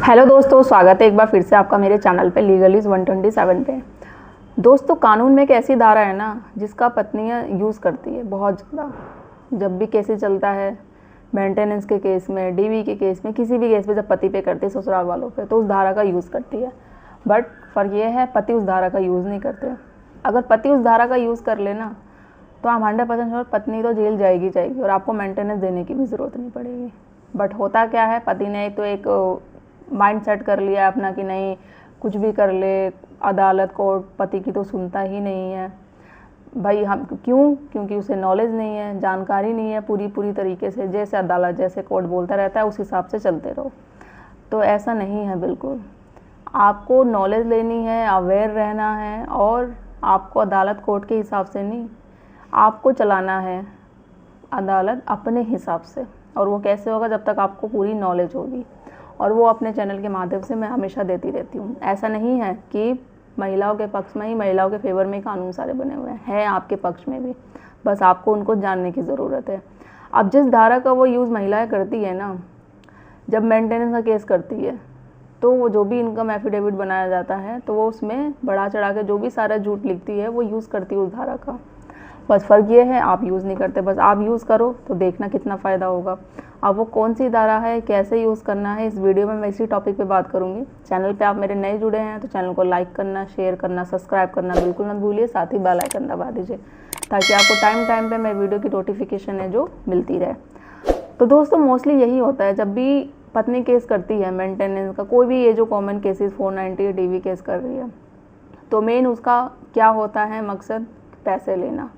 Hello दोस्तों, स्वागत है एक बार फिर से आपका मेरे चैनल पे लीगलीज 127 पे। दोस्तों, कानून में एक ऐसी धारा है ना जिसका पत्नियां यूज़ करती है बहुत ज़्यादा। जब भी केसेस चलता है, मेंटेनेंस के केस में, डीवी के केस में, किसी भी केस पे जब पति पे करते हैं ससुराल वालों पे, तो उस धारा का यूज़ करती है। बट फ़र्क ये है, पति उस धारा का यूज़ नहीं करते। अगर पति उस धारा का यूज़ कर लेना तो आप 100% श्योर पत्नी तो जेल जाएगी जाएगी और आपको मेंटेनेंस देने की भी ज़रूरत नहीं पड़ेगी। बट होता क्या है, पति ने तो एक माइंड सेट कर लिया अपना कि नहीं, कुछ भी कर ले, अदालत कोर्ट पति की तो सुनता ही नहीं है भाई। हम क्योंकि उसे नॉलेज नहीं है, जानकारी नहीं है पूरी तरीके से। जैसे अदालत, जैसे कोर्ट बोलता रहता है उस हिसाब से चलते रहो। तो ऐसा नहीं है बिल्कुल। आपको नॉलेज लेनी है, अवेयर रहना है, और आपको अदालत कोर्ट के हिसाब से नहीं, आपको चलाना है अदालत अपने हिसाब से। और वो कैसे होगा, जब तक आपको पूरी नॉलेज होगी। और वो अपने चैनल के माध्यम से मैं हमेशा देती रहती हूँ। ऐसा नहीं है कि महिलाओं के पक्ष में ही, महिलाओं के फेवर में ही कानून सारे बने हुए हैं आपके पक्ष में भी। बस आपको उनको जानने की ज़रूरत है। अब जिस धारा का वो यूज़ महिलाएं करती है ना, जब मेंटेनेंस का केस करती है, तो वो जो भी इनकम एफिडेविट बनाया जाता है, तो वो उसमें बढ़ा चढ़ा के जो भी सारा झूठ लिखती है वो यूज़ करती है उस धारा का। बस फ़र्क ये है, आप यूज़ नहीं करते। बस आप यूज़ करो तो देखना कितना फ़ायदा होगा। अब वो कौन सी धारा है, कैसे यूज़ करना है, इस वीडियो में मैं इसी टॉपिक पे बात करूँगी। चैनल पे आप मेरे नए जुड़े हैं तो चैनल को लाइक करना, शेयर करना, सब्सक्राइब करना बिल्कुल मत भूलिए। साथ ही बेल आइकन दबा दीजिए ताकि आपको टाइम पे मैं वीडियो की नोटिफिकेशन है जो मिलती रहे। तो दोस्तों, मोस्टली यही होता है जब भी पत्नी केस करती है मेंटेनेंस का, कोई भी ये जो कॉमन केसेस 490 डीवी केस कर रही है, तो मेन उसका क्या होता है मकसद, पैसे लेना।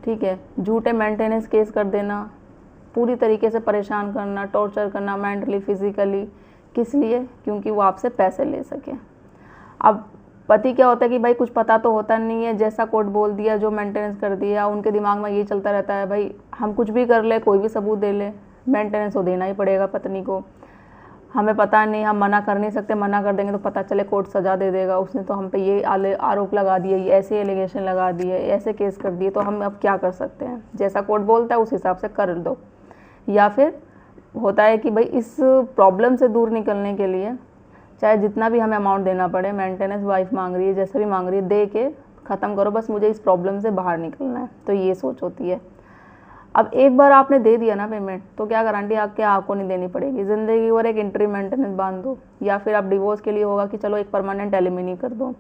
ठीक है, झूठे मेंटेनेंस केस कर देना, पूरी तरीके से परेशान करना, टॉर्चर करना मेंटली, फिजिकली। किस लिए? क्योंकि वो आपसे पैसे ले सके। अब पति क्या होता है कि भाई कुछ पता तो होता नहीं है, जैसा कोर्ट बोल दिया, जो मेंटेनेंस कर दिया, उनके दिमाग में ये चलता रहता है भाई हम कुछ भी कर ले, कोई भी सबूत दे ले, मेंटेनेंस तो देना ही पड़ेगा पत्नी को। हमें पता नहीं, हम मना कर नहीं सकते, मना कर देंगे तो पता चले कोर्ट सज़ा दे देगा, उसने तो हम पे ये आरोप लगा दिए, ये ऐसे एलिगेशन लगा दिए, ऐसे केस कर दिए, तो हम अब क्या कर सकते हैं। जैसा कोर्ट बोलता है उस हिसाब से कर दो। या फिर होता है कि भाई इस प्रॉब्लम से दूर निकलने के लिए चाहे जितना भी हमें अमाउंट देना पड़े, मेंटेनेंस वाइफ मांग रही है, जैसा भी मांग रही है, दे के ख़त्म करो, बस मुझे इस प्रॉब्लम से बाहर निकलना है। तो ये सोच होती है। अब एक बार आपने दे दिया ना पेमेंट, तो क्या गारंटी आपको नहीं देनी पड़ेगी ज़िंदगी भर। एक इंट्री मेंटेनेंस बांध दो, या फिर आप डिवोर्स के लिए होगा कि चलो एक परमानेंट एलिमिनी कर दो।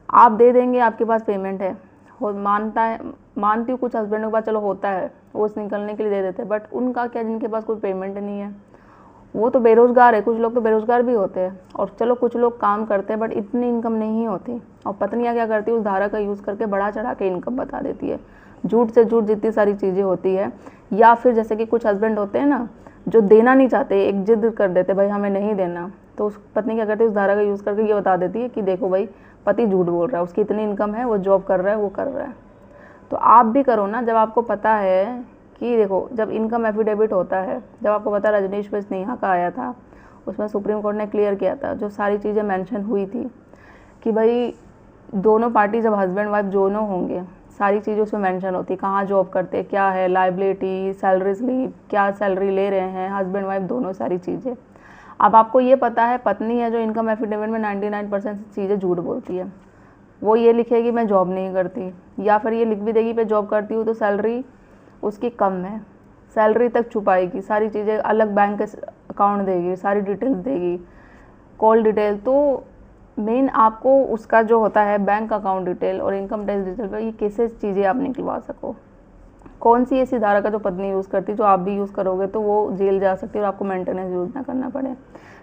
आप दे देंगे, आपके पास पेमेंट है, मानती हूँ कुछ हस्बैंडों के पास चलो होता है, वो उस निकलने के लिए दे देते हैं। बट उनका क्या, जिनके पास कोई पेमेंट नहीं है, वो तो बेरोज़गार है। कुछ लोग तो बेरोज़गार भी होते हैं, और चलो कुछ लोग काम करते हैं बट इतनी इनकम नहीं होती। और पत्नियाँ क्या करती है, उस धारा का यूज़ करके बढ़ा चढ़ा के इनकम बता देती है, झूठ से झूठ जितनी सारी चीज़ें होती है। या फिर जैसे कि कुछ हस्बैंड होते हैं ना जो देना नहीं चाहते, एक जिद कर देते भाई हमें नहीं देना, तो उस पत्नी क्या करती है, उस धारा का यूज़ करके ये बता देती है कि देखो भाई पति झूठ बोल रहा है, उसकी इतनी इनकम है, वो जॉब कर रहा है, वो कर रहा है। तो आप भी करो ना, जब आपको पता है कि देखो, जब इनकम एफिडेविट होता है, जब आपको पता रजनीश पे स्नेहा का आया था, उसमें सुप्रीम कोर्ट ने क्लियर किया था, जो सारी चीज़ें मेंशन हुई थी कि भाई दोनों पार्टी जब हस्बैंड वाइफ दोनों होंगे, सारी चीज़ें उसमें मेंशन होती, कहाँ जॉब करते, क्या है लाइबिलिटी, सैलरी स्लिप, क्या सैलरी ले रहे हैं हस्बैंड वाइफ दोनों, सारी चीज़ें। अब आपको ये पता है पत्नी है जो इनकम एफिडेविट में 99% चीज़ें झूठ बोलती है। वो ये लिखेगी मैं जॉब नहीं करती, या फिर ये लिख भी देगी मैं जॉब करती हूँ, तो सैलरी उसकी कम है, सैलरी तक छुपाएगी, सारी चीज़ें अलग बैंक अकाउंट देगी, सारी डिटेल्स देगी, कॉल डिटेल। तो मेन आपको उसका जो होता है बैंक अकाउंट डिटेल और इनकम टैक्स डिटेल पर, ये कैसे चीज़ें आप निकलवा सको। कौन सी ऐसी धारा का जो पत्नी यूज़ करती, जो आप भी यूज़ करोगे तो वो जेल जा सकती है और आपको मेंटेनेंस यूज़ ना करना पड़े।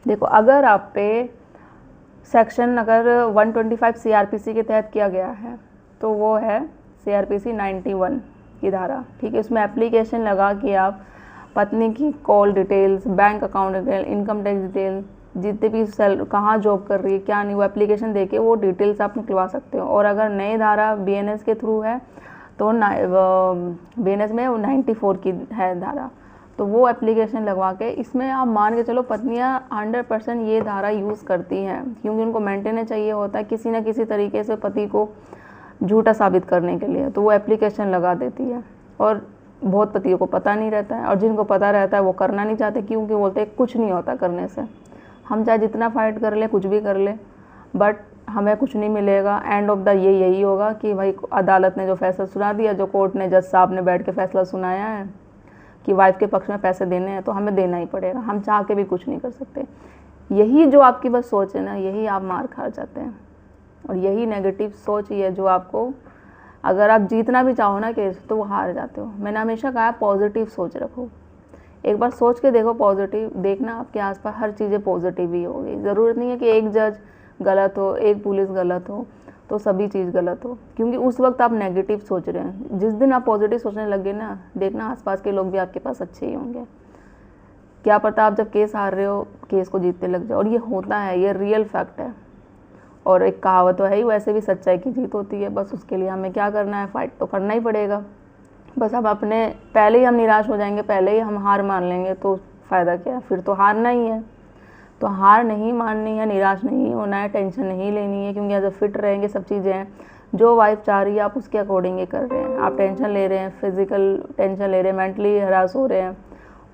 देखो, अगर आप पे सेक्शन अगर 125 CRPC के तहत किया गया है, तो वो है CRPC 91 की धारा। ठीक है, उसमें एप्लीकेशन लगा कि आप पत्नी की call details, bank account detail, income tax detail, जितने भी कहाँ जॉब कर रही है, क्या नहीं, वो एप्लीकेशन देके वो डिटेल्स आप निकलवा सकते हो। और अगर नई धारा BNS के थ्रू है तो BNS में 94 की है धारा, तो वो एप्लीकेशन लगवा के, इसमें आप मान के चलो पत्नियां 100% ये धारा यूज़ करती हैं, क्योंकि उनको मेंटेनेंस चाहिए होता है किसी न किसी तरीके से पति को झूठा साबित करने के लिए, तो वो एप्लीकेशन लगा देती है। और बहुत पतियों को पता नहीं रहता है, और जिनको पता रहता है वो करना नहीं चाहते, क्योंकि बोलते हैं कुछ नहीं होता करने से, हम चाहे जितना फाइट कर ले, कुछ भी कर ले, बट हमें कुछ नहीं मिलेगा। एंड ऑफ द यही होगा कि भाई अदालत ने जो फैसला सुना दिया, जो कोर्ट ने, जज साहब ने बैठ के फैसला सुनाया है कि वाइफ के पक्ष में पैसे देने हैं, तो हमें देना ही पड़ेगा, हम चाह के भी कुछ नहीं कर सकते। यही जो आपकी बस सोच है ना, यही आप मार खा जाते हैं। और यही नेगेटिव सोच ही है जो आपको, अगर आप जीतना भी चाहो ना केस, तो वो हार जाते हो। मैंने हमेशा कहा पॉजिटिव सोच रखो, एक बार सोच के देखो पॉजिटिव, देखना आपके आसपास हर चीज़ें पॉजिटिव ही होगी। ज़रूरत नहीं है कि एक जज गलत हो, एक पुलिस गलत हो, तो सभी चीज़ गलत हो, क्योंकि उस वक्त आप नेगेटिव सोच रहे हैं। जिस दिन आप पॉजिटिव सोचने लगे ना, देखना आसपास के लोग भी आपके पास अच्छे ही होंगे। क्या पता आप जब केस हार रहे हो, केस को जीतने लग जाओ। और ये होता है, ये रियल फैक्ट है। और एक कहावत तो है ही, वैसे भी सच्चाई की जीत होती है। बस उसके लिए हमें क्या करना है, फाइट तो करना ही पड़ेगा। बस अब अपने पहले ही हम निराश हो जाएंगे, पहले ही हम हार मान लेंगे, तो फ़ायदा क्या है, फिर तो हारना ही है। तो हार नहीं माननी है, निराश नहीं होना है, टेंशन नहीं लेनी है, क्योंकि जब फिट रहेंगे सब चीज़ें हैं। जो वाइफ चाह रही है आप उसके अकॉर्डिंग ही कर रहे हैं। आप टेंशन ले रहे हैं, फिजिकल टेंशन ले रहे हैं, मेंटली हरास हो रहे हैं,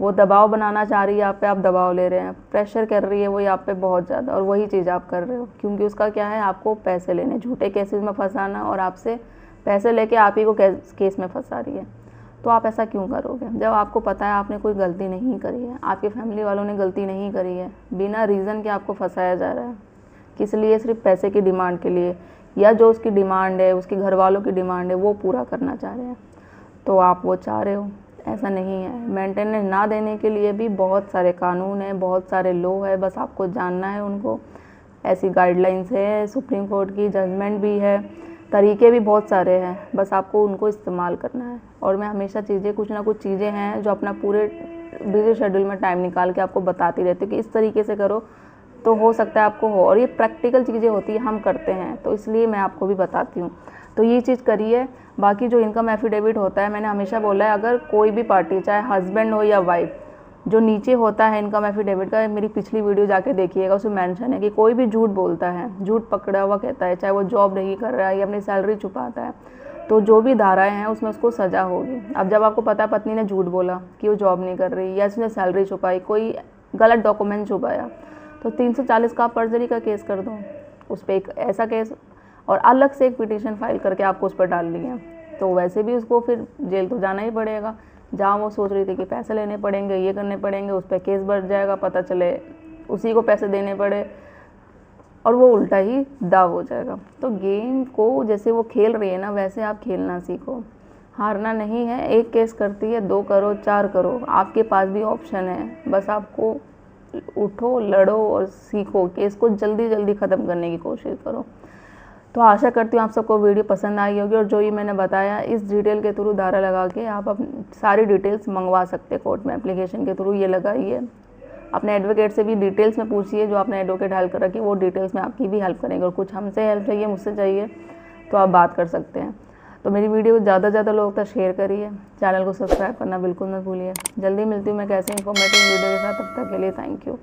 वो दबाव बनाना चाह रही है आप पे, आप दबाव ले रहे हैं, प्रेशर कर रही है वही आप पे बहुत ज़्यादा, और वही चीज़ आप कर रहे हो। क्योंकि उसका क्या है, आपको पैसे लेने, झूठे केसेस में फंसाना, और आपसे पैसे लेके आप ही को केस में फंसा रही है। तो आप ऐसा क्यों करोगे जब आपको पता है आपने कोई गलती नहीं करी है, आपके फैमिली वालों ने गलती नहीं करी है, बिना रीज़न के आपको फंसाया जा रहा है। किस लिए? सिर्फ पैसे की डिमांड के लिए, या जो उसकी डिमांड है, उसके घर वालों की डिमांड है, वो पूरा करना चाह रहे हैं। तो आप वो चाह रहे हो, ऐसा नहीं है। मेंटेनेंस ना देने के लिए भी बहुत सारे कानून हैं, बहुत सारे लॉ है, बस आपको जानना है उनको। ऐसी गाइडलाइंस है, सुप्रीम कोर्ट की जजमेंट भी है, तरीके भी बहुत सारे हैं, बस आपको उनको इस्तेमाल करना है। और मैं हमेशा कुछ ना कुछ चीज़ें हैं जो अपना पूरे बिजी शेड्यूल में टाइम निकाल के आपको बताती रहती हूँ कि इस तरीके से करो तो हो सकता है आपको हो। और ये प्रैक्टिकल चीज़ें होती है, हम करते हैं, तो इसलिए मैं आपको भी बताती हूँ। तो ये चीज़ करिए। बाकी जो इनकम एफिडेविट होता है, मैंने हमेशा बोला है, अगर कोई भी पार्टी, चाहे हस्बैंड हो या वाइफ, जो नीचे होता है इनकम एफिडेविट का, मेरी पिछली वीडियो जाके देखिएगा, उसमें मेंशन है कि कोई भी झूठ बोलता है, झूठ पकड़ा हुआ कहता है, चाहे वो जॉब नहीं कर रहा है या अपनी सैलरी छुपाता है, तो जो भी धाराएं हैं उसमें उसको सज़ा होगी। अब जब आपको पता है पत्नी ने झूठ बोला कि वो जॉब नहीं कर रही, या उसने सैलरी छुपाई, कोई गलत डॉक्यूमेंट छुपाया, तो 340 का पर्जरी का केस कर दो उस पर, एक ऐसा केस, और अलग से एक पिटीशन फाइल करके आपको उस पर डाल लिया, तो वैसे भी उसको फिर जेल तो जाना ही पड़ेगा। जहाँ वो सोच रही थी कि पैसे लेने पड़ेंगे, ये करने पड़ेंगे, उस पर केस बढ़ जाएगा, पता चले उसी को पैसे देने पड़े, और वो उल्टा ही दाव हो जाएगा। तो गेम को जैसे वो खेल रही है ना, वैसे आप खेलना सीखो। हारना नहीं है, एक केस करती है, 2 करो, 4 करो, आपके पास भी ऑप्शन है। बस आपको उठो, लड़ो और सीखो, केस को जल्दी जल्दी ख़त्म करने की कोशिश करो। तो आशा करती हूँ आप सबको वीडियो पसंद आई होगी। और जो ये मैंने बताया, इस डिटेल के थ्रू धारा लगा के आप सारी डिटेल्स मंगवा सकते हैं कोर्ट में, एप्लीकेशन के थ्रू ये लगाइए। अपने एडवोकेट से भी डिटेल्स में पूछिए, जो आपने एडवोकेट हेल्प कर रखी है वो डिटेल्स में आपकी भी हेल्प करेंगे। और कुछ हमसे हेल्प चाहिए, मुझसे चाहिए, तो आप बात कर सकते हैं। तो मेरी वीडियो ज़्यादा से ज़्यादा लोगों तक शेयर करिए, चैनल को सब्सक्राइब करना बिल्कुल मत भूलिए। जल्दी मिलती हूँ मैं कैसे इन्फॉर्मेटिव वीडियो के साथ, तब तक के लिए थैंक यू।